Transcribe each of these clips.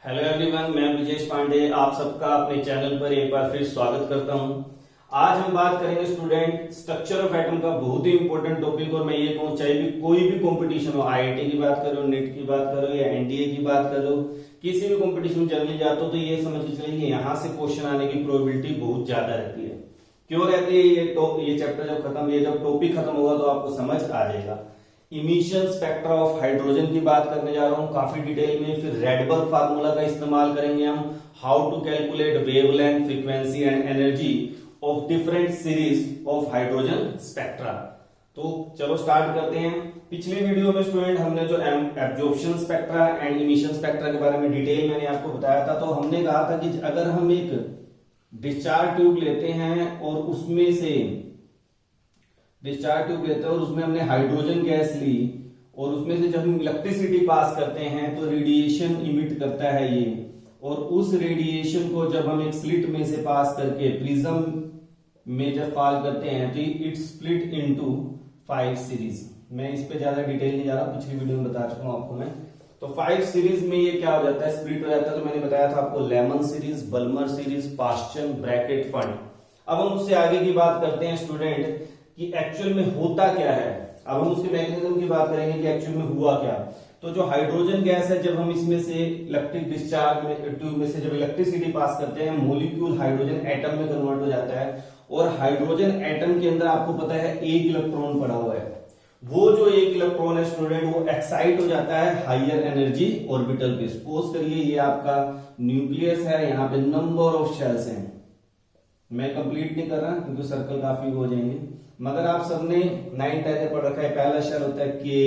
Hello everyone, मैं विजेश पांडे आप सबका अपने चैनल पर एक बार फिर स्वागत करता हूं। आज हम बात करेंगे स्टूडेंट स्ट्रक्चर ऑफ एटम का बहुत ही इंपॉर्टेंट टॉपिक। और मैं ये कहूँ चाहे भी कोई भी कंपटीशन हो, आईआईटी की बात करो, नेट की बात करो या एनडीए की बात करो, किसी भी कंपटीशन में चलने जाते हो तो ये समझ के चलिए यहाँ से क्वेश्चन आने की प्रोबेबिलिटी बहुत ज्यादा रहती है। क्यों रहती है? ये चैप्टर जब खत्म, ये जब टॉपिक खत्म होगा तो आपको समझ आ जाएगा। इमिशन स्पेक्ट्रा ऑफ हाइड्रोजन की बात करने जा रहा हूं काफी डिटेल में। फिर रेडबर्ग फार्मूला का इस्तेमाल करेंगे हम, how to calculate wavelength, frequency and energy of different series of hydrogen spectra. तो चलो स्टार्ट करते हैं। पिछली वीडियो में स्टूडेंट हमने जो absorption spectra and emission spectra के बारे में डिटेल मैंने आपको बताया था। तो हमने कहा था कि अगर हम एक डिस्चार्ज ट्यूब लेते हैं और उसमें से डिस्चार्ज ट्यूब लेते हैं और उसमें हमने हाइड्रोजन गैस ली और उसमें से जब हम इलेक्ट्रिसिटी पास करते हैं तो रेडिएशन इमिट करता है ये, और उस रेडिएशन को जब हम एक स्लिट में से पास करके प्रिज्म में जब फॉल करते हैं तो इट स्प्लिट इनटू 5 सीरीज। मैं इस पे ज्यादा डिटेल नहीं जा रहा, पिछली वीडियो में बता चुका हूं आपको मैं। तो 5 सीरीज में ये क्या हो जाता है, स्प्लिट हो जाता है। तो मैंने बताया था आपको Lyman series, Balmer series, Paschen, bracket, Pfund. अब हम उससे आगे की बात करते हैं स्टूडेंट कि एक्चुअल में होता क्या है। अब हम उसके मैकेनिज्म की बात करेंगे कि एक्चुअल में हुआ क्या। तो जो हाइड्रोजन गैस है, जब हम इसमें से इलेक्ट्रिक डिस्चार्ज में ट्यूब में से जब इलेक्ट्रिसिटी पास करते हैं, मोलिक्यूल हाइड्रोजन एटम में कन्वर्ट हो जाता है। और हाइड्रोजन एटम के अंदर आपको पता है एक इलेक्ट्रॉन पड़ा हुआ है। वो जो एक इलेक्ट्रॉन है स्टूडेंट, वो एक्साइट हो जाता है हायर एनर्जी ऑर्बिटल पे। सपोज करिए ये आपका न्यूक्लियस है, यहाँ पे नंबर ऑफ शेल्स हैं। मैं कंप्लीट नहीं कर रहा क्योंकि सर्कल काफी हो जाएंगे, मगर आप सबने 9th 10th पढ़ रखा है। पहला शेल होता है के,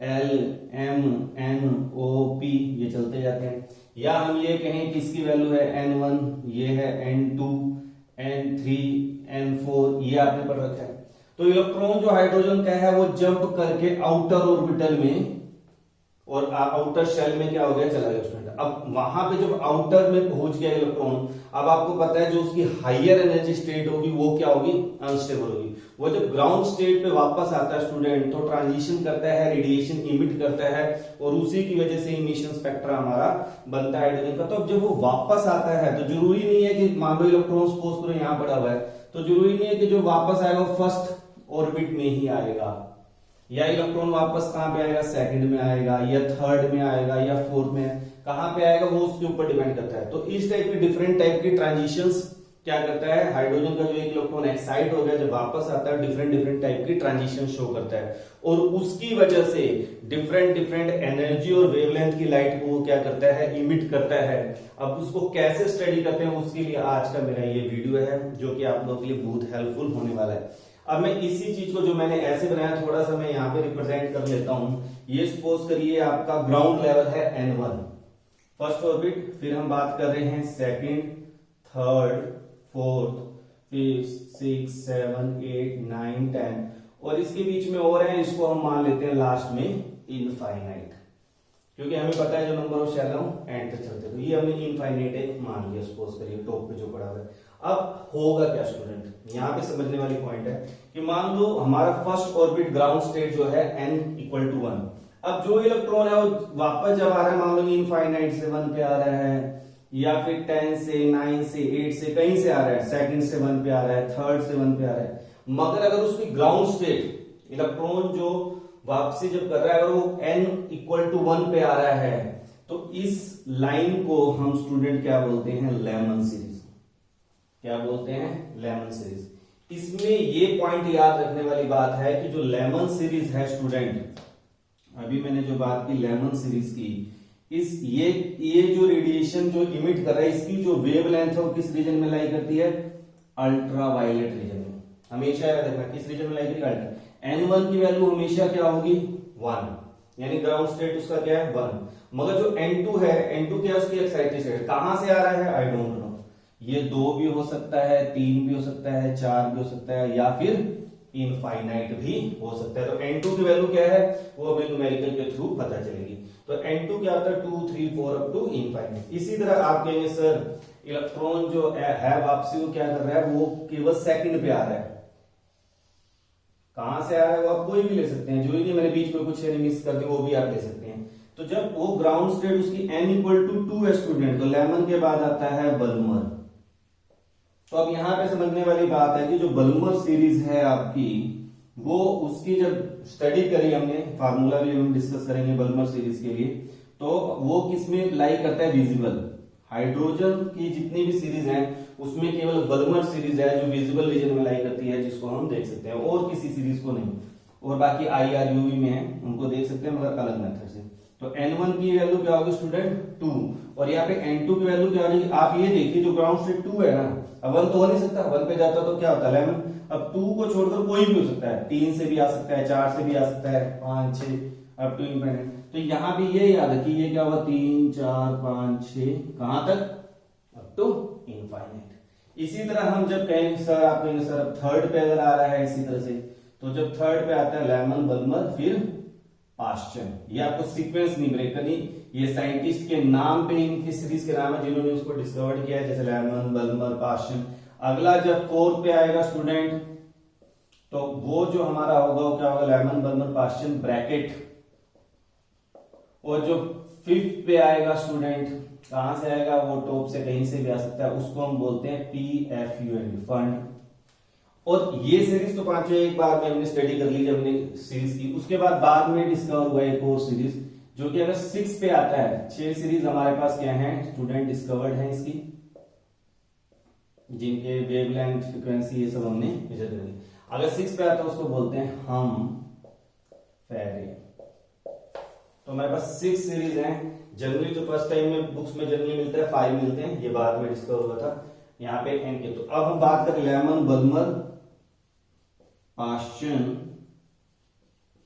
एल, एम, एन, ओ, पी, ये चलते जाते हैं। या हम ये कहें कि इसकी वैल्यू है N1, ये है N2, N3, N4, ये आपने पढ़ रखा है। तो इलेक्ट्रॉन जो हाइड्रोजन का है वो जंप करके आउटर ऑर्बिटल में और आउटर शेल में क्या हो गया, चला गया स्टूडेंट। अब वहां पे जब आउटर में पहुंच गया इलेक्ट्रॉन, अब आपको पता है जो उसकी हायर एनर्जी स्टेट होगी वो क्या होगी, अनस्टेबल होगी। वो जब ग्राउंड स्टेट पे वापस आता है स्टूडेंट तो ट्रांजिशन करता है, रेडिएशन इमिट करता है, और उसी की वजह से इमिशन स्पेक्ट्रा हमारा बनता है हाइड्रोजन का। तो अब जब वो वापस आता है तो जरूरी नहीं है कि मान लो इलेक्ट्रॉन सपोज करो यहाँ पड़ा हुआ है, तो जरूरी नहीं है कि जो वापस आएगा वो फर्स्ट ऑर्बिट में ही आएगा, या इलेक्ट्रॉन वापस कहां पे आएगा, सेकंड में आएगा या थर्ड में आएगा या फोर्थ में, कहां पे आएगा वो उसके ऊपर डिपेंड करता है। तो इस टाइप की डिफरेंट टाइप की ट्रांजिशंस क्या करता है, हाइड्रोजन का जो एक इलेक्ट्रॉन एक्साइट हो गया जब वापस आता है डिफरेंट डिफरेंट टाइप की ट्रांजिशन शो करता है, और उसकी वजह से डिफरेंट डिफरेंट एनर्जी और वेवलेंथ की लाइट को क्या करता है, इमिट करता है। अब उसको कैसे स्टडी करते हैं उसके लिए आज का मेरा ये वीडियो है, जो कि आप लोगों के लिए बहुत हेल्पफुल होने वाला है। अब मैं इसी चीज को जो मैंने ऐसे बनाया थोड़ा सा मैं यहाँ पे रिप्रेजेंट कर लेता हूं। ये सपोज करिए आपका ग्राउंड लेवल है N1 फर्स्ट ऑर्बिट, फिर हम बात कर रहे हैं सेकंड, थर्ड, फोर्थ, फिफ्थ, 6, 7, 8, 9, 10, और इसके बीच में और है, इसको हम मान लेते हैं लास्ट में इनफाइनाइट, क्योंकि हमें पता है जो नंबर ऑफ शेल एंड तक चलते, तो ये हमने इनफाइनाइट एक मान लिया सपोज करिए टॉप पे जो पड़ा हुआ है। अब होगा क्या स्टूडेंट, यहाँ पे समझने वाली पॉइंट है कि मान लो हमारा फर्स्ट ऑर्बिट ग्राउंड स्टेट जो है n=1। अब जो इलेक्ट्रॉन है वो वापस जब आ रहा है, मान लो इनफाइनाइट से 1 पे आ रहा है, या फिर 10 से 9 से 8 से कहीं से आ रहा है, सेकंड से 1 पे आ रहा है, थर्ड से 1 पे आ रहा है, मगर अगर उसकी ग्राउंड स्टेट इलेक्ट्रॉन जो वापसी जब कर रहा है अगर वो n=1 पे आ रहा है, तो इस लाइन को हम स्टूडेंट क्या बोलते हैं, लेमन सीरीज। क्या बोलते हैं, लेमन सीरीज। इसमें ये पॉइंट याद रखने वाली बात है कि जो लेमन सीरीज है स्टूडेंट, अभी मैंने जो बात की लेमन सीरीज की, इस ये जो रेडिएशन जो इमिट कर रहा है इसकी जो वेवलेंथ है वो किस रीजन में लाई करती है, अल्ट्रा वायलेट रीजन में। हमेशा याद रखना किस रीजन में लाई करती है, अल्ट्रा। N1 की वैल्यू हमेशा क्या होगी, 1, यानी ग्राउंड स्टेट उसका क्या है, 1। मगर जो N2 है, N2 क्या उसकी एक्साइटेड स्टेट, कहां से आ रहा है, आई डोंट नो। ये 2 भी हो सकता है, 3 भी हो सकता है, 4 भी हो सकता है, या फिर इनफाइनाइट भी हो सकता है। तो N2 की वैल्यू क्या है वो हमें न्यूमेरिकल के थ्रू पता चलेगी। तो N2 क्या होता है, 2, 3, 4 अप टू इनफाइनाइट। इसी तरह आप कहेंगे सर इलेक्ट्रॉन जो है वापसी वो क्या कर रहा है, वो केवल सेकंड पे आ रहा है। कहां से आ रहा है वो आप कोई भी ले सकते हैं, जो ही नहीं मैंने बीच में कुछ मिस कर दी वो भी आप ले सकते हैं। तो जब वो ग्राउंड स्टेट उसकी n इक्वल टू 2 है स्टूडेंट, तो लेमन के बाद आता है बल्मर। तो अब यहां पे समझने वाली बात है कि जो बल्मर सीरीज है आपकी, वो उसकी जब स्टडी करी हमने, फार्मूला भी हम डिस्कस करेंगे बल्मर सीरीज के लिए, तो वो किसमें लाई करता है, विजिबल। हाइड्रोजन की जितनी भी सीरीज है उसमें केवल बल्मर सीरीज है जो विजिबल रीजन में लाई करती है, जिसको हम देख सकते हैं, और किसी सीरीज को नहीं। और बाकी IR UV में है, उनको देख सकते हैं मगर अलग मेथड से। तो N1 की वैल्यू क्या होगी स्टूडेंट, 2, और यहाँ पे N2 की वैल्यू क्या हो जाएगी, आप ये देखिए जो ग्राउंड स्टेट 2 है ना, अब 1 तो हो नहीं सकता, 1 पे जाता तो क्या होता है लेमन। अब 2 को छोड़कर कोई भी हो सकता है, 3 से भी आ सकता है, 4 से भी आ सकता है, 5, 6 अप टू इंफिनिटी। तो यहाँ भी ये याद रखिए, ये क्या होगा, 3, 4, 5, 6, कहां तक, अप टू इनफाइनाइट। इसी तरह हम जब कहेंगे सर, आप कहेंगे सर अब थर्ड पे अगर आ रहा है इसी तरह से, तो जब थर्ड पे आता है लेमन, बल्मर, फिर पाश्चन। ये आपको सीक्वेंस नहीं ब्रेक करनी, ये साइंटिस्ट के नाम पे इनकी सीरीज के नाम है जिन्होंने उसको डिस्कवर्ड किया है, जैसे लेमन, बल्मर, पाश्चन। अगला जब फोर्थ पे आएगा स्टूडेंट, तो वो जो हमारा होगा वो क्या होगा, लेमन, बल्मर, पाश्चन, ब्रैकेट। और जो फिफ्थ पे आएगा स्टूडेंट, कहां से आएगा, वो टॉप से कहीं से भी आ सकता है, उसको हम बोलते हैं PFUND, फंड। और ये सीरीज तो पांचों एक बार में हमने स्टडी कर ली जब हमने सीरीज की। उसके बाद में डिस्कवर हुआ एक और सीरीज जो कि अगर 6 पे आता है, 6 सीरीज हमारे पास क्या है स्टूडेंट, डिस्कवर्ड है इसकी, जिनके वेवलेंथ, फ्रीक्वेंसी ये सब हमने मेजर कर ली। अगर 6 पे आता है उसको बोलते हैं हम फेरे। तो हमारे पास 6 सीरीज हैं। जनरली जो फर्स्ट टाइम में बुक्स में जनरली मिलता है 5 मिलते हैं, ये बाद में डिस्कवर हुआ था यहाँ पे n के। तो अब हम बात करें लेमन, बल्मर, पाश्चन,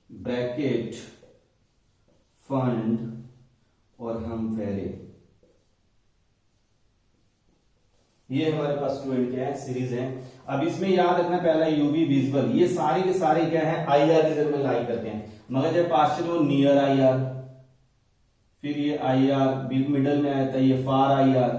ब्रैकेट, फंड और हम फेरे। ये हमारे पास स्टूडेंट क्या है, सीरीज है। अब इसमें याद रखना, पहला यूवी विजिबल, ये सारे के सारे क्या है, IR रीजन में लाई करते हैं, मगर जब पाश्चन वो नियर IR, फिर ये IR मिडल में आता है, ये फार IR,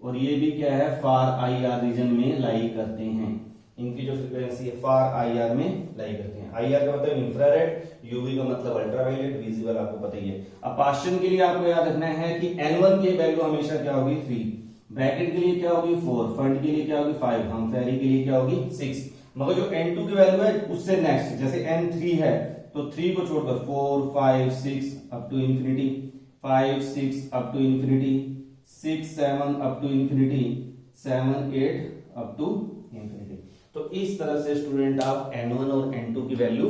और ये भी क्या है, फार IR रीजन में लाई करते हैं। इनकी जो फ्रीक्वेंसी है फार IR में लाई करते हैं। IR का मतलब इंफ्रारेड, UV का मतलब अल्ट्रावायलेट, विजिबल आपको पता ही है। अब पाश्चन के लिए आपको याद रखना है कि N1 की वैल्यू हमेशा क्या होगी, 3, ब्रैकेट के लिए क्या होगी 4, फंड के लिए क्या होगी 5, हम फेरी के लिए क्या होगी 6। मगर जो N2 की वैल्यू है उससे नेक्स्ट, जैसे N3 है तो 3 को छोड़कर 4, 5, 6 up to infinity, 5, 6 up to infinity, 6, 7 up to infinity, 7, 8 up to infinity. तो इस तरह से स्टूडेंट आप N1 और N2 की वैल्यू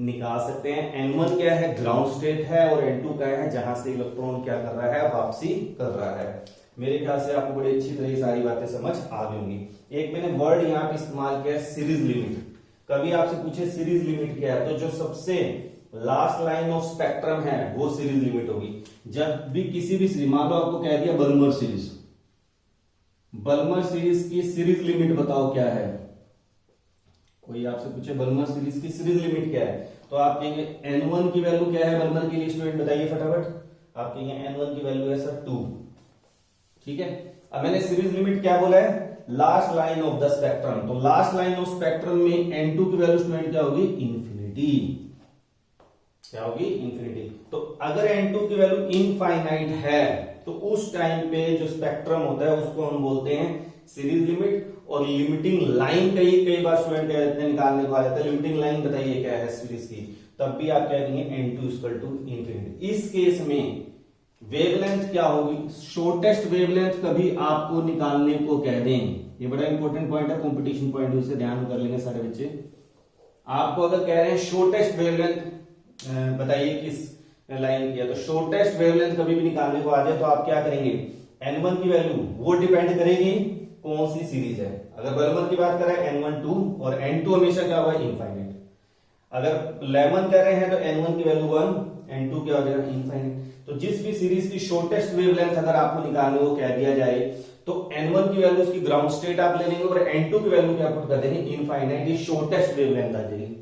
निकाल सकते हैं। N1 क्या है, ग्राउंड स्टेट है, और N2 क्या है, जहां से इलेक्ट्रॉन क्या कर रहा है, वापसी कर रहा है। मेरे ख्याल से आपको बड़ी अच्छी तरह सारी बातें समझ आ गई होंगी। एक मैंने वर्ड यहाँ पे इस्तेमाल किया है, सीरीज लिमिट। कभी आपसे पूछे सीरीज लिमिट क्या है, तो जो सबसे लास्ट लाइन ऑफ स्पेक्ट्रम है वो सीरीज लिमिट होगी। जब भी किसी भी सीरीज, मान लो आपको कह दिया बल्मर सीरीज, बल्मर सीरीज की सीरीज लिमिट बताओ क्या है, कोई आपसे पूछे बल्मर सीरीज की सीरीज लिमिट क्या है, तो आप कहेंगे N1 की वैल्यू क्या है बल्मर के लिए, स्टूडेंट बताइए फटाफट। आप कहेंगे N1 की वैल्यू है सर 2, ठीक है। अब मैंने सीरीज लिमिट क्या बोला है, last line of the spectrum. तो लास्ट लाइन ऑफ स्पेक्ट्रम में N2 की वैल्यू स्टूडेंट क्या होगी, इंफिनिटी, क्या होगी, इंफिनिटी। तो अगर N2 की वैल्यू इनफाइनाइट है तो उस टाइम पे जो स्पेक्ट्रम होता है उसको हम बोलते हैं सीरीज लिमिट। और लिमिटिंग लाइन कई बार स्टूडेंट कह देते हैं, निकालने को आ जाता है, लिमिटिंग लाइन बताइए क्या है सीरीज की, तब भी आप क्या कहेंगे N2 इक्वल टू इंफिनिटी। इस केस में वेवलेंथ क्या होगी, शॉर्टेस्ट वेवलेंथ कभी आपको निकालने को कह दें, ये बड़ा इंपॉर्टेंट पॉइंट है, कंपटीशन पॉइंट से ध्यान कर लेंगे सारे बच्चे। आपको अगर कह रहे हैं शॉर्टेस्ट वेवलेंथ बताइए किस लाइन की है, तो शॉर्टेस्ट वेवलेंथ कभी भी निकालने को आ जाए तो आप क्या करेंगे, N1 की वैल्यू वो डिपेंड करेगी कौन सी सीरीज है। अगर बल्मर की बात करें N1 2, और N2 हमेशा क्या होगा, इनफाइनाइट। अगर लेमन कर रहे हैं तो N1 की वैल्यू 1, N2 क्या हो जाएगा, इनफाइनाइट। तो जिस भी सीरीज की शॉर्टेस्ट वेवलेंथ अगर आपको निकालने को कह दिया जाए तो N1 की वैल्यू उसकी ग्राउंड स्टेट आप ले लेंगे और N2 की वैल्यू क्या पुट कर देंगे, इनफाइनाइट, ये शॉर्टेस्ट वेवलेंथ आ जाएगी।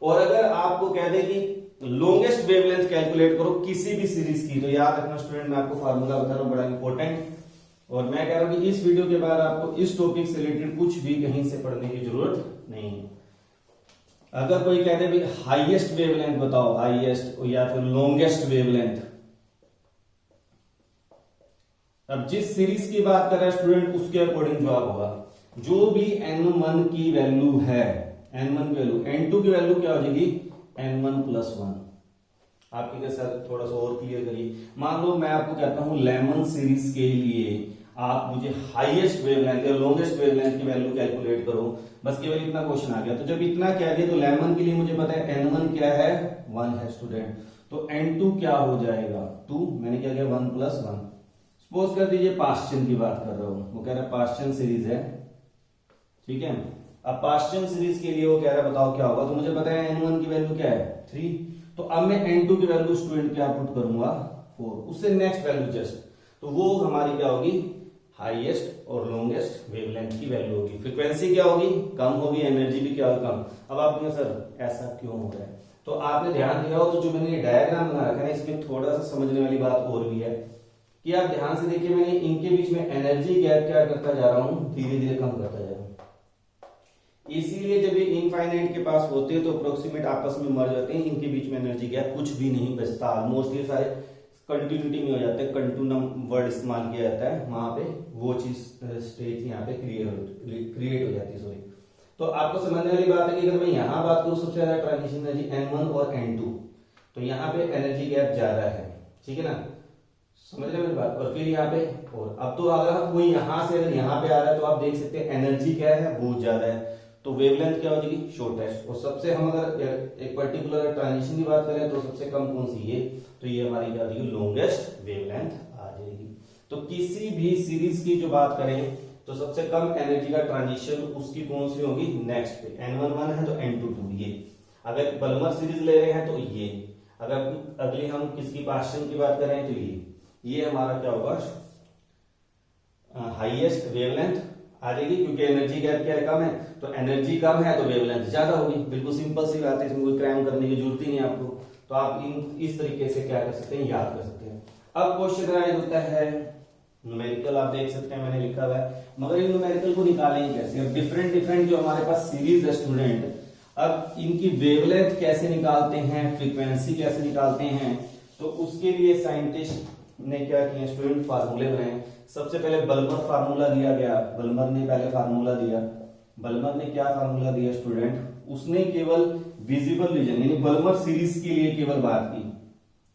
और अगर आपको कह दे कि लॉन्गेस्ट वेवलेंथ कैलकुलेट करो किसी भी सीरीज की, तो याद रखना स्टूडेंट, मैं आपको फार्मूला बता रहा हूं, बड़ा इंपॉर्टेंट। और मैं कह रहा हूं कि इस वीडियो के बाद आपको इस टॉपिक से रिलेटेड कुछ भी कहीं से पढ़ने की जरूरत नहीं है। अगर कोई कहते हैं हाईएस्ट वेवलेंथ बताओ, हाईएस्ट या फिर लॉन्गेस्ट वेवलेंथ, अब जिस सीरीज की बात कर रहा है स्टूडेंट उसके अकॉर्डिंग जवाब होगा। जो भी n1 की वैल्यू है, n1 की वैल्यू, n2 की वैल्यू क्या हो जाएगी n1+1। आपके के साथ थोड़ा सा और क्लियर करिए। मान लो मैं आपको कहता हूं लेमन सीरीज के लिए आप मुझे हाईएस्ट वेवलेंथ या लॉन्गेस्ट वेवलेंथ की वैल्यू कैलकुलेट करो, बस केवल इतना क्वेश्चन आ गया। तो जब इतना कह दिया तो लेमन के लिए मुझे पता है n1 क्या है 1 है स्टूडेंट, तो n2 क्या हो जाएगा 2, मैंने क्या किया 1+1। सपोज कर दीजिए पास्चन की बात कर रहा हूं, वो कह रहा है पास्चन सीरीज है, ठीक है। अब पास्चन सीरीज के लिए वो कह रहा है बताओ क्या होगा, तो मुझे पता है n1 की वैल्यू क्या है 3, तो अब मैं n2 की वैल्यू स्टूडेंट क्या पुट करूंगा 4, उससे नेक्स्ट वैल्यू जस्ट, तो वो हमारी क्या होगी हाईएस्ट और लॉन्गेस्ट वेवलेंथ की वैल्यू होगी। फ्रीक्वेंसी क्या होगी कम होगी, एनर्जी भी क्या होगी कम। अब आप कहेंगे सर ऐसा क्यों हो रहा है, तो आपने ध्यान दिया हो तो जो मैंने डायग्राम बना रखा है इसमें थोड़ा सा समझने वाली बात और भी है कि आप ध्यान से देखिए, मैंने इनके बीच में एनर्जी गैप क्या करता जा रहा हूं, धीरे धीरे कम करता जा रहा हूं। इसीलिए जब ये इनफाइनाइट के पास होते हैं तो अप्रोक्सीमेट आपस में मर जाते हैं, इनके बीच में एनर्जी गैप कुछ भी नहीं बचता, ऑलमोस्ट ये सारे कंटिन्यूटी में हो जाते हैं। कंटिन्यूम वर्ड इस्तेमाल किया जाता है वहां पे, वो चीज स्टेज यहाँ पे क्रिएट हो जाती है। सॉरी, तो आपको समझने वाली बात है कि अगर मैं यहाँ बात करूँ सबसे ज्यादा ट्रांजिशन एनर्जी n1 और n2, तो यहाँ पे एनर्जी गैप ज्यादा है, ठीक है ना, समझ रहे मेरी बात। और फिर यहाँ पे, और अब तो अगर कोई यहाँ से अगर यहाँ पे आ रहा है तो आप देख सकते हैं एनर्जी क्या है बहुत ज्यादा है, तो वेवलेंथ क्या हो जाएगी शॉर्टेस्ट। और सबसे हम अगर एक पर्टिकुलर ट्रांजिशन की बात करें तो सबसे कम कौन सी ये, तो ये हमारी क्या होगी लॉन्गेस्ट वेवलेंथ आ जाएगी। तो किसी भी सीरीज की जो बात करें तो सबसे कम एनर्जी का ट्रांजिशन उसकी कौन सी होगी नेक्स्ट पे, n1 1 है तो n2 2, ये अगर बल्मर सीरीज ले रहे हैं तो ये, अगर अगली हम किसकी पास्चन की बात करें तो ये हमारा क्या होगा हाईएस्ट वेवलेंथ आ जाएगी, क्योंकि एनर्जी गैप क्या है कम है, तो एनर्जी कम है तो वेवलेंथ ज्यादा होगी। बिल्कुल सिंपल सी बात है, इसमें कोई क्राइम करने की जरूरत ही नहीं आपको। तो आप इस तरीके से क्या कर सकते हैं याद कर सकते हैं। अब क्वेश्चन राइज होता है न्यूमेरिकल, आप देख सकते हैं मैंने लिखा हुआ है, मगर इन न्यूमेरिकल को निकालेंगे कैसे। अब डिफरेंट डिफरेंट जो हमारे पास सीरीज है स्टूडेंट, अब इनकी वेवलेंथ कैसे निकालते हैं, फ्रीक्वेंसी कैसे निकालते हैं, तो उसके लिए साइंटिस्ट ने क्या किया स्टूडेंट फार्मूले बनाए। सबसे पहले बल्मर फार्मूला दिया गया, बल्मर ने पहले फार्मूला दिया। बल्मर ने क्या फार्मूला दिया स्टूडेंट, उसने केवल विजिबल रीजन यानी बल्मर सीरीज के लिए केवल बात की,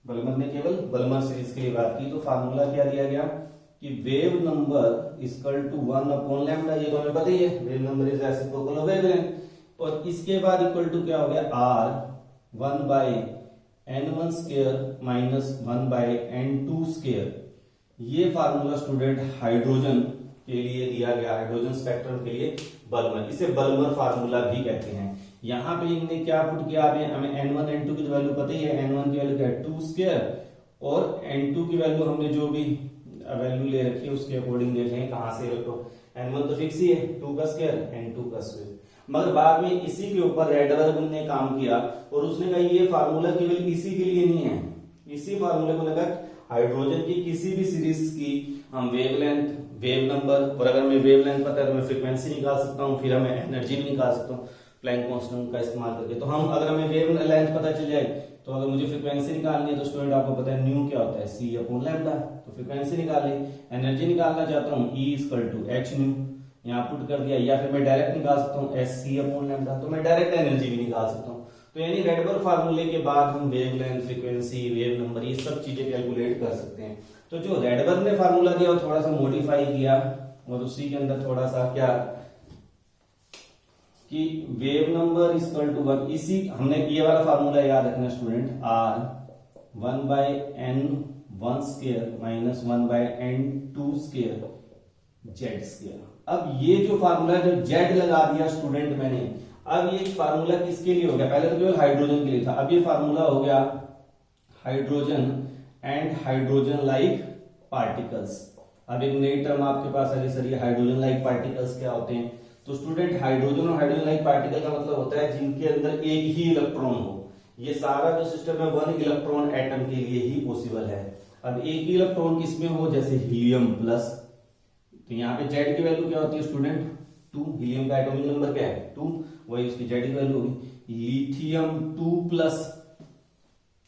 बल्मर ने केवल बल्मर सीरीज के लिए बात की। तो फार्मूला क्या दिया गया कि वेव नंबर इक्वल टू 1/λ, ये तो हमें पता ही है, wave number is reciprocal of wavelength. और इसके बाद इक्वल टू क्या हो गया r 1/n1 square minus 1/n2 square. ये फार्मूला स्टूडेंट हाइड्रोजन के लिए दिया गया, हाइड्रोजन स्पेक्ट्रम के लिए बल्मर, इसे बल्मर फार्मूला भी कहते हैं। यहाँ पे इनने क्या पुट किया, हमें n1 n2 की वैल्यू पता ही है, n1 की वैल्यू क्या है 2 स्क्वायर, और n2 की वैल्यू हमने जो भी वैल्यू ले रखी है उसके अकॉर्डिंग देखें कहां से रखो, n1 तो फिक्स ही है 2 का स्क्वायर n2 का स्क्वायर। मगर बाद में इसी के ऊपर रेडबर्ग ने काम किया और उसने कहा ये फार्मूला केवल इसी के लिए नहीं है, इसी फार्मूले को लगा हाइड्रोजन की किसी भी सीरीज की हम वेवलेंथ, वेव नंबर, और अगर मैं वेवलेंथ पता है तो मैं फ्रीक्वेंसी निकाल सकता हूँ, फिर हमें एनर्जी भी निकाल सकता हूँ प्लैंक कांस्टेंट का इस्तेमाल करके। तो हम अगर हमें वेव लेंथ पता चल जाए तो अगर मुझे फ्रीक्वेंसी निकालनी है तो स्टूडेंट आपको पता है न्यू क्या होता है c/λ, तो फ्रीक्वेंसी निकाल ली। एनर्जी निकालना चाहता हूँ E = h न्यू, यहाँ पुट कर दिया, या फिर मैं डायरेक्ट निकाल सकता हूँ sc/λ, तो मैं डायरेक्ट एनर्जी भी निकाल सकता हूँ। तो यानी रेडबर्ग फार्मूले के बाद हम वेवलेंथ, फ्रीक्वेंसी, वेव नंबर ये सब चीजें कैलकुलेट कर सकते हैं। तो जो रेडबर्ग ने फार्मूला दिया वो थोड़ा सा मॉडिफाई किया और उसी के अंदर थोड़ा सा क्या कि वेव नंबर इक्वल टू 1, इसी हमने ये वाला फार्मूला याद रखना student, r 1/n1 square minus 1/n2 square z square. अब ये जो फार्मूला जो z लगा दिया स्टूडेंट मैंने, अब ये फार्मूला किसके लिए हो गया, पहले तो केवल हाइड्रोजन के लिए था, अब ये फार्मूला हो गया hydrogen and hydrogen like particles. अब एक नई टर्म आपके पास है सर, ये हाइड्रोजन लाइक पार्टिकल्स क्या होते हैं। तो स्टूडेंट हाइड्रोजन और हाइड्रोजन लाइक पार्टिकल का मतलब होता है जिनके अंदर एक ही इलेक्ट्रॉन हो। ये सारा जो सिस्टम है 1 इलेक्ट्रॉन एटम के लिए ही पॉसिबल है। अब एक ही इलेक्ट्रॉन किसमें हो, जैसे हीलियम प्लस, तो यहाँ पे जेड की वैल्यू क्या होती है स्टूडेंट 2, हीलियम का एटॉमिक नंबर क्या है 2, वही उसकी जेड की वैल्यू होगी। लिथियम 2+,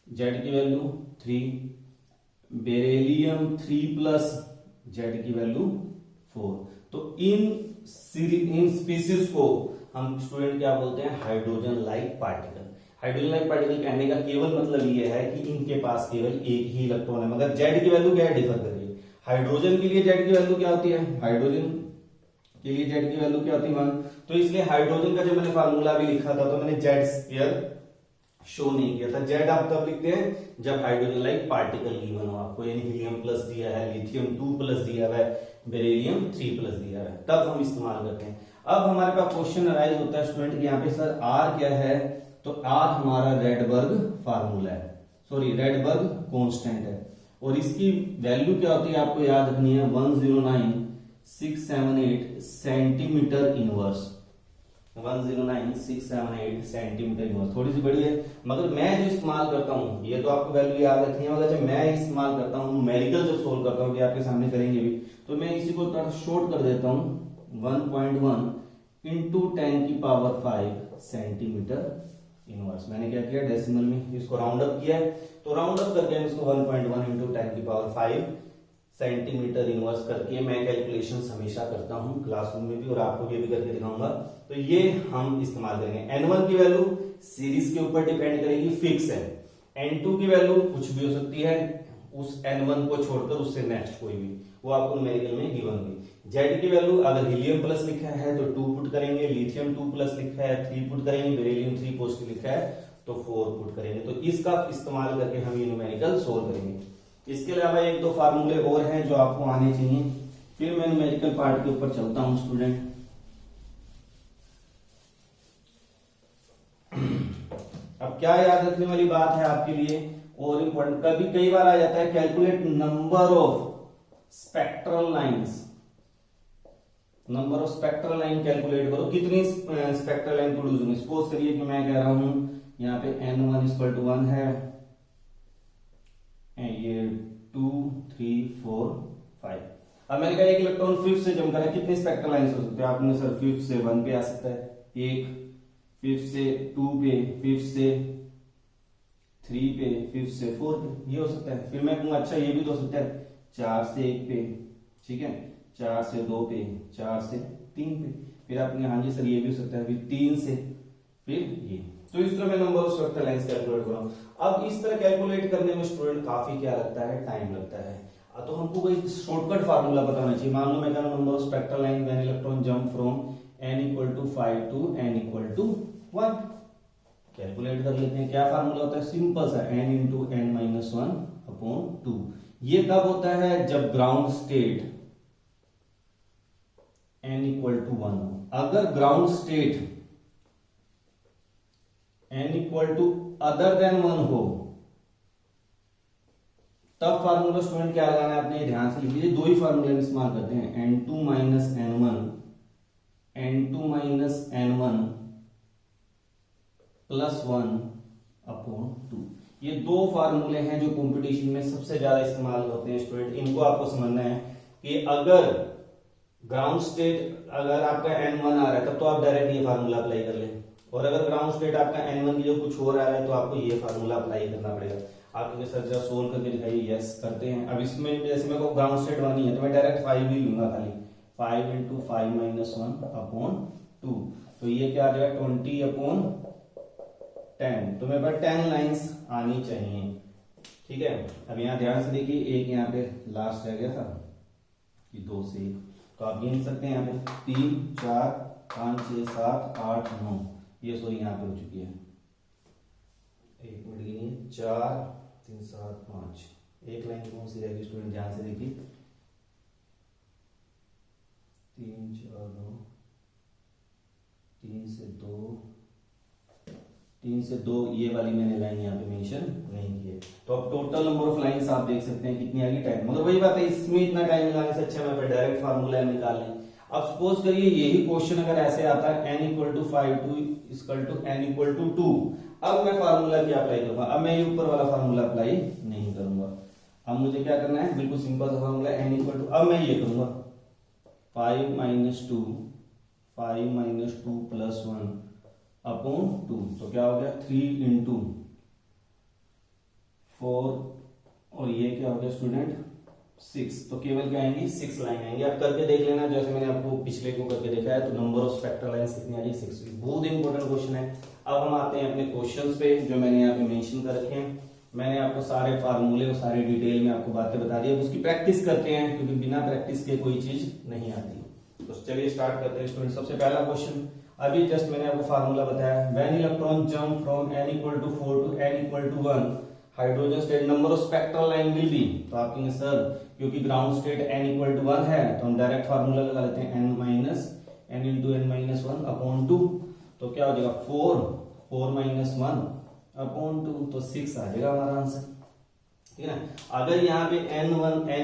जेड की वैल्यू 3, बेरिलियम 3+, जेड की वैल्यू 4। तो इन स्पीसीज को हम स्टूडेंट क्या बोलते हैं, hydrogen like particle. Hydrogen like particle कहने का केवल मतलब ये है कि इनके पास केवल एक ही इलेक्ट्रॉन है, मगर जेड की वैल्यू क्या है, डिफर कर रही है। हाइड्रोजन के लिए जेड की वैल्यू क्या होती है, हाइड्रोजन के लिए जेड की वैल्यू क्या होती है 1। तो इसलिए हाइड्रोजन का जो मैंने फार्मूला भी लिखा था, तो मैंने जेड स्क्वायर शो नहीं किया था। जेड आप तब लिखते हैं जब हाइड्रोजन लाइक पार्टिकल गिवन हो आपको, यानी हीलियम प्लस दिया है, लिथियम 2 प्लस दिया है, बेरिलियम 3 प्लस दिया है, तब हम इस्तेमाल करते हैं। अब हमारे पास क्वेश्चन अराइज होता है स्टूडेंट, यहाँ पे सर आर क्या है, तो आर हमारा रेडबर्ग फार्मूला है, सॉरी रेडबर्ग कांस्टेंट है, और इसकी वैल्यू क्या होती है आपको याद रखनी है, 109678 सेंटीमीटर इनवर्स। 109678 सेंटीमीटर इनवर्स, थोड़ी सी बड़ी है, मगर मैं जो इस्तेमाल करता हूँ, ये तो आपको वैल्यू याद रखनी है, मगर जब मैं इस्तेमाल करता हूँ न्यूमेरिकल जब सोल्व करता हूँ, कि आपके सामने करेंगे भी, तो मैं इसी को थोड़ा शॉर्ट कर देता हूँ, 1.1 इंटू 10 की पावर 5 सेंटीमीटर इनवर्स। मैंने क्या किया, डेसिमल में इसको राउंड अप किया है, तो राउंड अप करके हम इसको 1.1 इंटू 10 की पावर 5 सेंटीमीटर इनवर्स करके मैं कैलकुलेशन हमेशा करता हूं क्लासरूम में भी, और आपको भी करके दिखाऊंगा। तो ये हम इस्तेमाल करेंगे। N1 की वैल्यू सीरीज के ऊपर डिपेंड करेगी, फिक्स है। N2 की वैल्यू कुछ भी हो सकती है, उस N1 को छोड़कर उससे नेक्स्ट कोई भी, वो आपको न्यूमेरिकल में गिवन होगी। जेड की वैल्यू अगर हीलियम प्लस लिखा है तो 2 पुट करेंगे, लिथियम 2 प्लस लिखा है 3 पुट करेंगे, बेरिलियम 3 पॉजिटिव लिखा है तो 4 पुट करेंगे। तो इसका इस्तेमाल करके हम ये न्यूमेरिकल सोल्व करेंगे। इसके अलावा एक दो फार्मूले और हैं जो आपको आने चाहिए, फिर मैं न्यूमेरिकल पार्ट के ऊपर चलता हूं स्टूडेंट। अब क्या याद रखने वाली बात है आपके लिए और इंपॉर्टेंट, कभी कई बार आ जाता है, calculate number of spectral lines. Number of spectral line calculate करो, कितनी स्पेक्ट्रल लाइन प्रोड्यूस होंगी। सपोज करिए कि मैं कह रहा हूं यहाँ पे N1 = 1 है, ये 2 3 4 5। अब मैंने कहा एक इलेक्ट्रॉन फिफ्थ से जम कर है, कितनी स्पेक्ट्रल लाइंस हो सकते हैं, आपने सर फिफ्थ से 1 पे आ सकता है, एक फिफ्थ से 2 पे, फिफ्थ से 3 पे, फिफ्थ से 4 पे, ये हो सकता है। फिर मैं कहूंगा अच्छा ये भी तो हो सकता है 4 से 1 पे, ठीक है, 4 से 2 पे, 4 से 3 पे, फिर आपने हाँ जी सर ये भी हो सकता है, फिर 3 से, फिर ये। तो इस तरह मैं number of spectral lines calculate कर रहा हूं। अब इस तरह कैलकुलेट करने में स्टूडेंट काफी क्या लगता है, टाइम लगता है। तो हमको कोई शॉर्टकट फार्मूला बताना चाहिए। मान लो मैं कह रहा हूं number of spectral line when electron jump from n = 5 to n = 1। Calculate कर लेते हैं, क्या फार्मूला होता है, सिंपल सा, n × n-1/2। ये कब होता है, जब ग्राउंड स्टेट n = 1 हो। अगर ग्राउंड स्टेट n = <1 हो, तब फार्मूला स्टूडेंट क्या लगाना है, अपने ध्यान से लिख लीजिए। दो ही फार्मूले इस्तेमाल करते हैं, n2 - n1 + 1/2। ये दो फार्मूले हैं जो कंपटीशन में सबसे ज्यादा इस्तेमाल होते हैं स्टूडेंट। इनको आपको समझना है कि अगर ग्राउंड स्टेट अगर आपका n1 आ रहा है तब तो आप डायरेक्ट ये फार्मूला अप्लाई कर लें, और अगर ग्राउंड स्टेट आपका n1 की जो कुछ और आ रहा है तो आपको ये फार्मूला अप्लाई करना पड़ेगा। आप सर जरा सोल्व करके दिखाइए। यस करते हैं। अब इसमें जैसे मेरे को ग्राउंड स्टेट 1 ही है तो मैं डायरेक्ट 5 ही लूंगा, खाली 5 × 5 - 1/2। तो ये क्या आ जाएगा, 20/10। तो मेरे पास 10 लाइंस आनी चाहिए, ठीक है। अब यहाँ ध्यान से देखिए, एक यहाँ पे लास्ट रह गया था, ये 2 से 1, तो आप गिन सकते हैं यहाँ पे 3 4 5 6 7 8 9, ये सो यहाँ पे हो चुकी है। एक मिनट गिनिए, 4 3 7 5, एक लाइन कौन सी रहेगी स्टूडेंट, ध्यान से देखिए, 3 4 2, 3 से 2, ये वाली मैंने लाइन यहाँ पे मेंशन नहीं की है। तो अब टोटल नंबर ऑफ लाइंस आप देख सकते हैं कितनी आएगी, टाइम। मगर वही बात है, इसमें इतना टाइम लगाने से अच्छा मैं डायरेक्ट फार्मूला निकाल लें। अब सपोज करिए यही क्वेश्चन अगर ऐसे आता है n = 5 to n = 2, अब मैं फार्मूला क्या अप्लाई करूंगा, अब मैं ये ऊपर वाला फार्मूला अप्लाई नहीं करूंगा। अब मुझे क्या करना है, बिल्कुल सिंपल सा फार्मूला, n = अब मैं ये करूंगा 5 - 2 + 1/2। तो क्या हो गया, 3 × 4, और ये क्या हो गया स्टूडेंट 6, तो केवल क्या आएंगी 6 लाइन आएंगी। आप करके देख लेना, जैसे मैंने आपको पिछले को करके देखा है। तो नंबर ऑफ स्पेक्ट्रल लाइंस कितनी आ रही है 6। बहुत इंपॉर्टेंट क्वेश्चन है। अब हम आते हैं अपने क्वेश्चंस पे जो मैंने यहाँ पे मेंशन कर रखे हैं। मैंने आपको सारे फार्मूले और सारे डिटेल में आपको बातें बता दी। अब उसकी प्रैक्टिस करते हैं, क्योंकि बिना प्रैक्टिस के कोई चीज नहीं आती। तो चलिए स्टार्ट करते हैं स्टूडेंट। सबसे पहला क्वेश्चन, अभी जस्ट मैंने आपको फार्मूला बताया, when electron jump from n = 4 to n = 1 hydrogen state number of spectral line will be. तो आप कहेंगे सर क्योंकि ग्राउंड स्टेट n = 1 है तो हम डायरेक्ट फार्मूला लगा लेते हैं, n × n - 1 अपॉन 2। तो क्या हो जाएगा 4 - 1 अपॉन 2, तो 6 आ जाएगा हमारा आंसर। ठीक है ना। अगर यहाँ पे n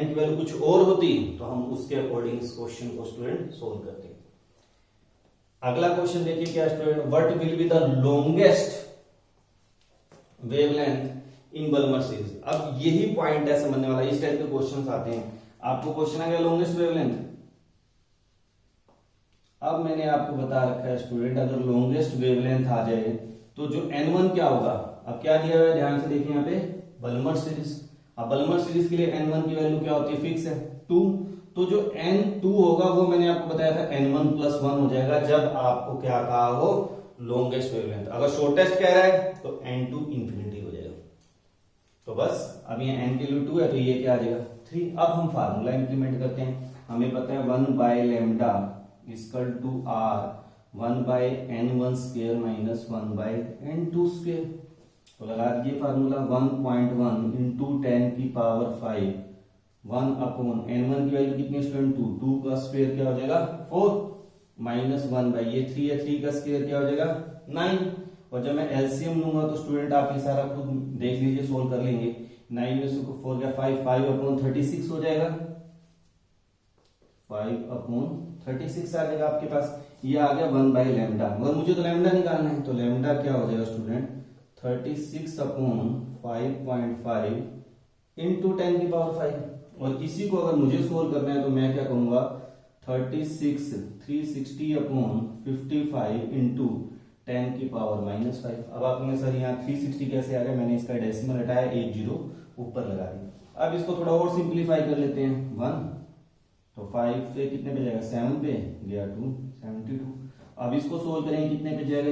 की वैल्यू कुछ और होती तो हम उसके अकॉर्डिंग इस क्वेश्चन को स्टूडेंट सोल्व करते। अगला क्वेश्चन देखिए क्या student, what will be the longest wavelength in Balmer series. अब यही पॉइंट है समझने वाला, इस टाइप के क्वेश्चंस आते हैं। आपको क्वेश्चन आ गया लॉन्गेस्ट वेवलेंथ। अब मैंने आपको बता रखा है स्टूडेंट, अगर लॉन्गेस्ट वेवलेंथ आ जाए तो जो n1 क्या होगा। अब क्या दिया हुआ है ध्यान से देखिए यहाँ पे, बल्मर सीरीज। अब बल्मर सीरीज के लिए n1 की वैल्यू क्या होती है, फिक्स है 2। तो जो n2 होगा वो मैंने आपको बताया था n1 + 1 हो जाएगा, जब आपको क्या कहा हो लॉन्गेस्ट वेवलेंथ। अगर शॉर्टेस्ट कह रहा है तो n2 इंफिनिटी हो जाएगा। तो बस अब ये n की वैल्यू 2 है तो ये क्या आ जाएगा 3। अब हम फार्मूला इंप्लीमेंट करते हैं। हमें पता है 1/λ = r 1/n1² - 1/n2²। तो लगा दीजिए फार्मूला 1.1 × 10⁵ 1/n1 की वैल्यू कितनी स्टूडेंट 2 का स्क्वायर क्या हो जाएगा 4 -1 ये 3 है, 3 का स्क्वायर क्या हो जाएगा 9। और जब मैं एलसीएम लूंगा तो स्टूडेंट आप ये सारा खुद देख लीजिए, सोल्व कर लेंगे। 9 में से 4 क्या 5/36 हो जाएगा, 5/36 आ जाएगा आपके पास। ये आ गया 1/λ। मगर मुझे तो लैम्डा निकालना है, तो लैम्डा क्या हो जाएगा स्टूडेंट 36/5.5 × 10⁵। और इसी को अगर मुझे सोल्व करना है तो मैं क्या कहूंगा 360/55 × 10⁻⁻5। अब आपने सर यहाँ 360 कैसे आ गया, मैंने इसका डेसिमल हटाया, 1 0 ऊपर लगा दिया। अब इसको थोड़ा और सिंप्लीफाई कर लेते हैं 1, तो 5 से कितने पे जाएगा 7 पे गया 2 72। अब इसको सोल्व करेंगे कितने पे जाएगा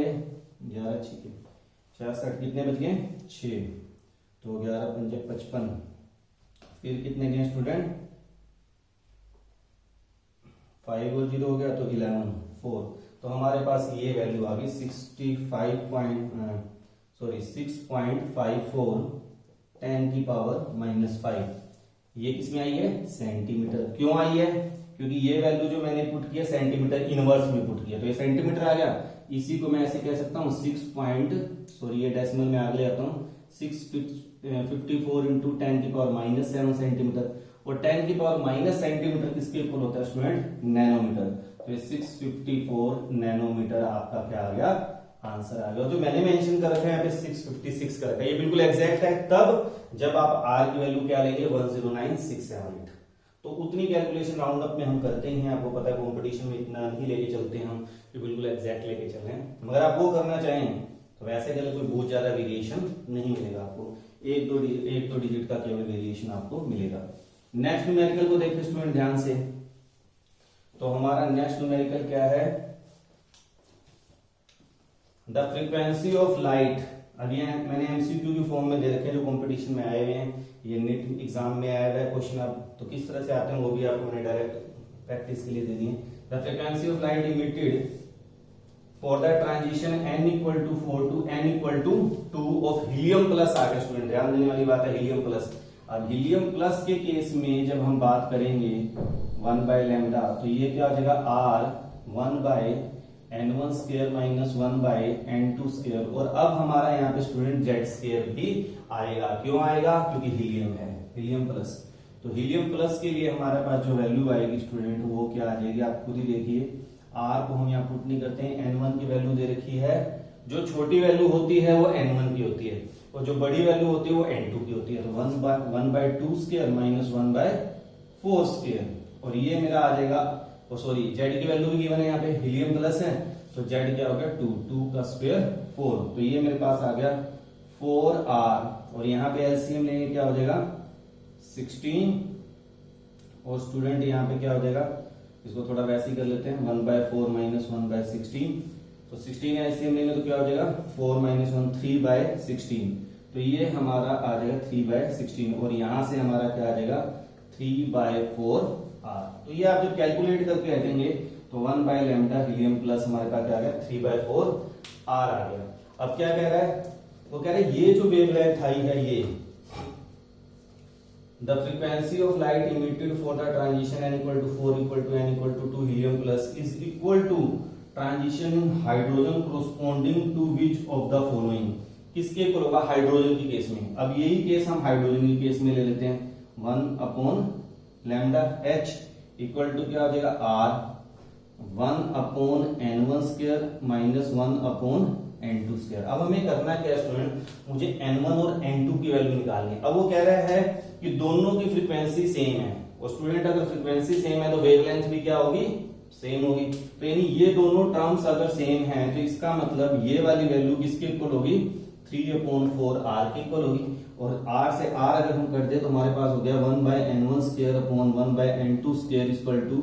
11 6 66, कितने बच गए 6, तो 11 × 5 = 55। फिर कितने गए स्टूडेंट 5 और 0 हो गया तो 11 4। तो हमारे पास ये वैल्यू आ गई 6.54 10⁻⁻5। ये किसमें आई है सेंटीमीटर। क्यों आई है, क्योंकि ये वैल्यू जो मैंने पुट किया सेंटीमीटर इनवर्स में पुट किया, तो ये सेंटीमीटर आ गया। इसी को मैं ऐसे कह सकता हूँ ये डेसिमल में आगे आता हूँ 654 × 10⁻⁻7 सेंटीमीटर। और 10⁻⁻ सेंटीमीटर किसके इक्वल होता है स्टूडेंट नैनोमीटर। तो 654 नैनोमीटर आपका क्या आ गया आंसर आ गया। जो मैंने मेंशन कर रखा है यहाँ पे 656 कर रखा है, ये बिल्कुल एग्जैक्ट है तब जब आप r की वैल्यू क्या लेंगे 109678। तो उतनी कैलकुलेशन राउंड अप में हम करते ही हैं। आपको पता है कंपटीशन में इतना ही लेके चलते हैं हम कि बिल्कुल एग्जैक्ट लेके चल रहे हैं। मगर आप वो करना चाहें तो वैसे गलत कोई बहुत ज्यादा वेरिएशन नहीं मिलेगा आपको, एक दो डिजिट का केवल वेरिएशन आपको मिलेगा। नेक्स्ट न्यूमेरिकल को देखते स्टूडेंट ध्यान से। तो हमारा नेक्स्ट न्यूमेरिकल क्या है, द फ्रीक्वेंसी ऑफ लाइट। अब ये मैंने एमसीक्यू की फॉर्म में दे रखे हैं जो कंपटीशन में आए हुए हैं, ये नीट एग्जाम में आया हुआ है क्वेश्चन। अब तो किस तरह से आते हैं वो भी आपको मैंने डायरेक्ट प्रैक्टिस के लिए दे दिए। The frequency of light emitted for the transition n = 4 to n = 2 of helium plus आ गया स्टूडेंट, ध्यान देने वाली बात है हीलियम प्लस। अब हीलियम प्लस के केस में जब हम बात करेंगे 1/λ, तो ये क्या हो जाएगा r 1/n1² - 1/n2²। और अब हमारा यहाँ पे स्टूडेंट z² भी आएगा। क्यों आएगा, क्योंकि हीलियम है, हीलियम प्लस। तो हीलियम प्लस के लिए हमारे पास जो वैल्यू आएगी स्टूडेंट वो क्या आ जाएगी, आप खुद ही देखिए। r को हम यहाँ पुट नहीं करते हैं, n1 की वैल्यू दे रखी है। जो छोटी वैल्यू होती है वो n1 की होती है और जो बड़ी वैल्यू होती है वो n2 की होती है। तो 1/2² - 1/4²। और ये मेरा आ जाएगा, सॉरी z की वैल्यू भी गिवन है यहाँ पे, हीलियम प्लस है तो z क्या हो गया 2 का स्क्वायर 4। तो ये मेरे पास आ गया 4r और यहाँ पे एलसीएम लेंगे क्या हो जाएगा 16 और स्टूडेंट यहाँ पे क्या हो जाएगा, इसको थोड़ा वैसे ही कर लेते हैं, 1/4 माइनस 1/16, तो 16 एलसीएम लेंगे तो क्या हो जाएगा 4 माइनस 1 3/16, तो ये हमारा आ जाएगा 3/16 और यहां से हमारा क्या आ जाएगा 3/4r। तो ये आप जब कैलकुलेट करके रखेंगे तो 1/λ हीलियम प्लस हमारे पास क्या आ गया 3/4r आ गया। अब क्या कह रहा है, वो कह रहा है ये जो वेवलेंथ आई है ये the frequency of light emitted for the transition n equal to 4 equal to n equal to 2 helium plus is equal to transition in hydrogen corresponding to which of the following, किसके equal होगा hydrogen की case में। अब यही case हम hydrogen की case में ले लेते हैं, 1/λ h इक्वल टू क्या हो जाएगा r 1/n1² माइनस 1/n2²। अब हमें करना क्या है स्टूडेंट, मुझे n1 और n2 की वैल्यू निकालनी है। अब वो कह रहा है कि दोनों की फ्रीक्वेंसी सेम है, और स्टूडेंट अगर फ्रीक्वेंसी सेम है तो वेवलेंथ भी क्या होगी सेम होगी, तो यानी ये दोनों टर्म्स अगर सेम हैं तो इसका मतलब ये वाली वैल्यू किसके इक्वल होगी 3/4r के इक्वल होगी, और r से r अगर हम कर दे तो हमारे पास हो गया 1/n1² upon 1/n2² equal to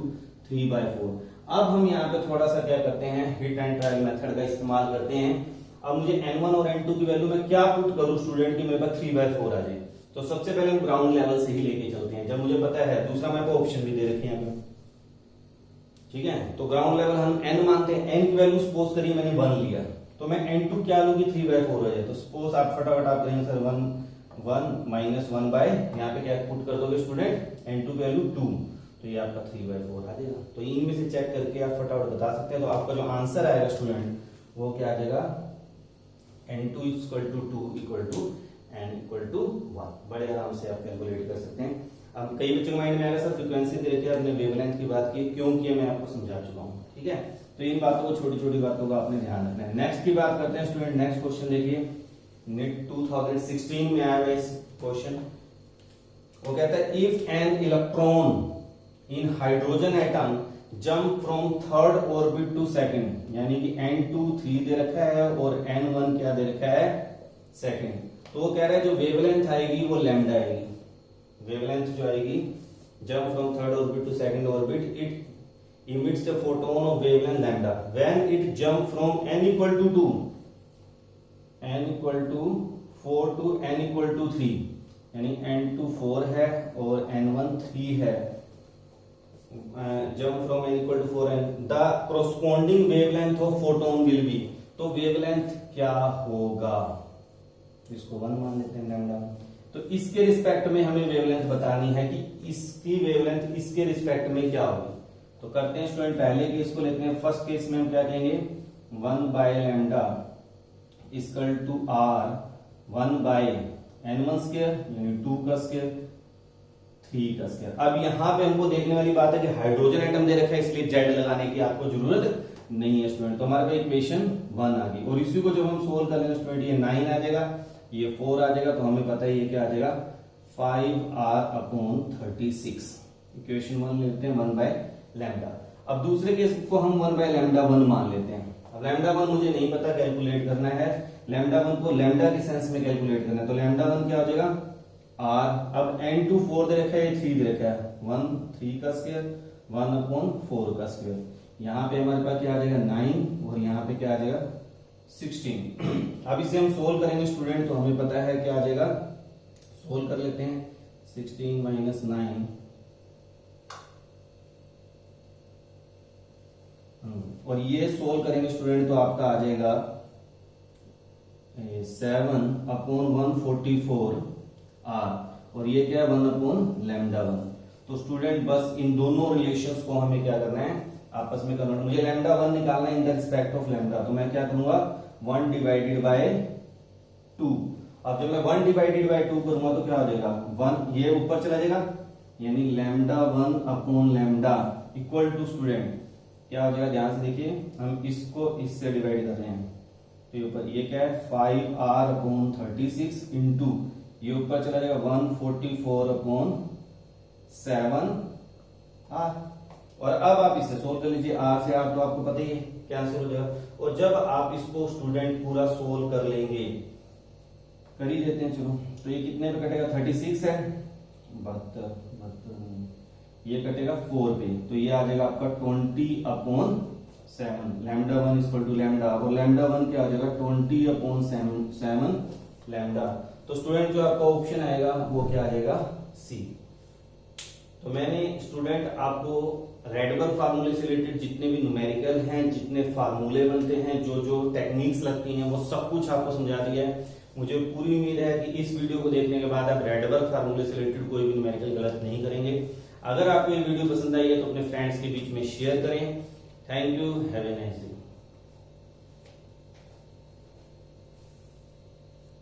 3/4। अब हम यहाँ पे थोड़ा सा क्या करते हैं, हिट एंड ट्रायल मेथड का इस्तेमाल करते हैं। अब मुझे n1 और n2 की वैल्यू में क्या पुट करूं स्टूडेंट की मेरे पास 3/4 आ जाए, तो सबसे पहले हम ग्राउंड लेवल से ही लेके चलते हैं, जब मुझे पता है। दूसरा मेरे को ऑप्शन भी दे रखे हैं यहाँ पे, ठीक है। तो ग्राउंड लेवल हम n मानते हैं, n की वैल्यू सपोज करिए मैंने 1 लिया, तो मैं n2 क्या लूंगी 3/4 हो जाए, तो सपोज आप फटाफट आप करेंगे सर 1 माइनस 1 बाय यहाँ पे क्या पुट कर दोगे स्टूडेंट n2 की वैल्यू 2, तो ये आपका 3/4 आ जाएगा। तो इनमें से चेक करके आप फटाफट बता सकते हैं, तो आपका जो आंसर आएगा स्टूडेंट वो क्या आ जाएगा n2 equal to 2 equal to n equal to 1। बड़े आराम से आप कैलकुलेट कर सकते हैं। अब कई बच्चों के माइंड में आएगा सर फ्रीक्वेंसी दे रखी है, आपने वेवलेंथ की बात की, क्यों किया मैं आपको समझा चुका हूँ, ठीक है। तो इन बातों को छोटी छोटी बातों को आपने ध्यान रखना है। नेक्स्ट की बात करते हैं स्टूडेंट, नेक्स्ट क्वेश्चन देखिए, नीट 2016 में आया है इस क्वेश्चन। वो कहता है if an electron in hydrogen atom jump from third orbit to second, यानी कि n2 3 दे रखा है और n1 क्या दे रखा है सेकंड, तो वो कह रहा है जो वेवलेंथ आएगी वो लैम्डा आएगी। वेवलेंथ जो आएगी jump from third orbit to second orbit, it emits a photon of wavelength lambda when it jump from n equal to 2 n equal to 4 to n equal to 3, यानी n2 4 है और n1 3 है, jump from n equal to 4 and the corresponding wavelength of photon will be, तो wavelength क्या होगा, इसको 1 मान लेते हैं लैम्डा। तो इसके रिस्पेक्ट में हमें वेवलेंथ बतानी है कि इसकी वेवलेंथ इसके रिस्पेक्ट में क्या होगी। तो करते हैं स्टूडेंट, पहले केस को लेते हैं। फर्स्ट केस में हम क्या कहेंगे 1/λ इक्वल टू r 1/n1² यानी 2 का स्क्वायर 3 का स्क्वायर। अब यहां पे हमको देखने वाली बात है कि हाइड्रोजन एटम दे रखा है, इसलिए जेड लगाने की आपको जरूरत नहीं है स्टूडेंट। तो हमारे पास इक्वेशन 1 आ गई, और इसी को जब हम सोल्व कर लेंगे स्टूडेंट ये 9 आ जाएगा, ये 4 आ जाएगा, तो हमें पता है ये क्या आ जाएगा 5r/36। इक्वेशन 1 लेते हैं 1/λ। अब दूसरे केस को हम 1/λ1 मान लेते हैं। अब λ1 मुझे नहीं पता, कैलकुलेट करना है λ1 को लैम्डा के सेंस में कैलकुलेट करना है, तो λ1 क्या हो जाएगा r। अब n2 4 दे रखा है, ये 3 दे रखा है, 1 3 का स्क्वायर 1/4 का स्क्वायर। यहाँ पे हमारे पास क्या आ जाएगा 9 और यहाँ पे क्या आ जाएगा 16। अब इसे हम सोल्व करेंगे स्टूडेंट, तो हमें पता है क्या आ जाएगा, सोल्व कर लेते हैं 16 माइनस 9 और ये सोल्व करेंगे स्टूडेंट तो आपका आ जाएगा 7/144r और ये क्या है 1/λ1। तो स्टूडेंट बस इन दोनों रिलेशंस को हमें क्या करना है आपस में कन्वर्ट। मुझे λ1 निकालना है in the respect of lambda, तो मैं क्या करूंगा 1/2। अब जब मैं 1/2 करूंगा तो क्या हो जाएगा 1, ये ऊपर चला जाएगा, यानी λ1/λ इक्वल टू स्टूडेंट क्या हो जाएगा, ध्यान से देखिए, हम इसको इससे डिवाइड कर रहे हैं, तो ये ऊपर ये क्या है 5r/36 इंटू ये ऊपर चला जाएगा 144/7r। और अब आप इसे सोल्व कर लीजिए, r से r तो आपको पता ही है कैंसिल हो जाएगा। और जब आप इसको स्टूडेंट पूरा सोल्व कर लेंगे, कर ही देते हैं चलो, तो ये कितने पे कटेगा 36 है 72 ये कटेगा 4 पे, तो ये आ जाएगा आपका 20/7, लैम्डा 1 इक्वल टू लैम्डा, और लैम्डा 1 क्या आ जाएगा 20/7 लैम्डा। तो स्टूडेंट जो आपका ऑप्शन आएगा वो क्या आएगा, सी। तो मैंने स्टूडेंट आपको रेडबर्ग फार्मूले से रिलेटेड जितने भी न्यूमेरिकल हैं, जितने फार्मूले बनते हैं, जो जो टेक्निक्स लगती हैं, वो सब कुछ आपको समझा दिया है। मुझे पूरी उम्मीद है कि इस वीडियो को देखने के बाद आप रेडबर्ग फार्मूले से रिलेटेड कोई भी न्यूमेरिकल गलत नहीं करेंगे। अगर आपको ये वीडियो पसंद आई है तो अपने फ्रेंड्स के बीच में शेयर करें। Thank you, have a nice day.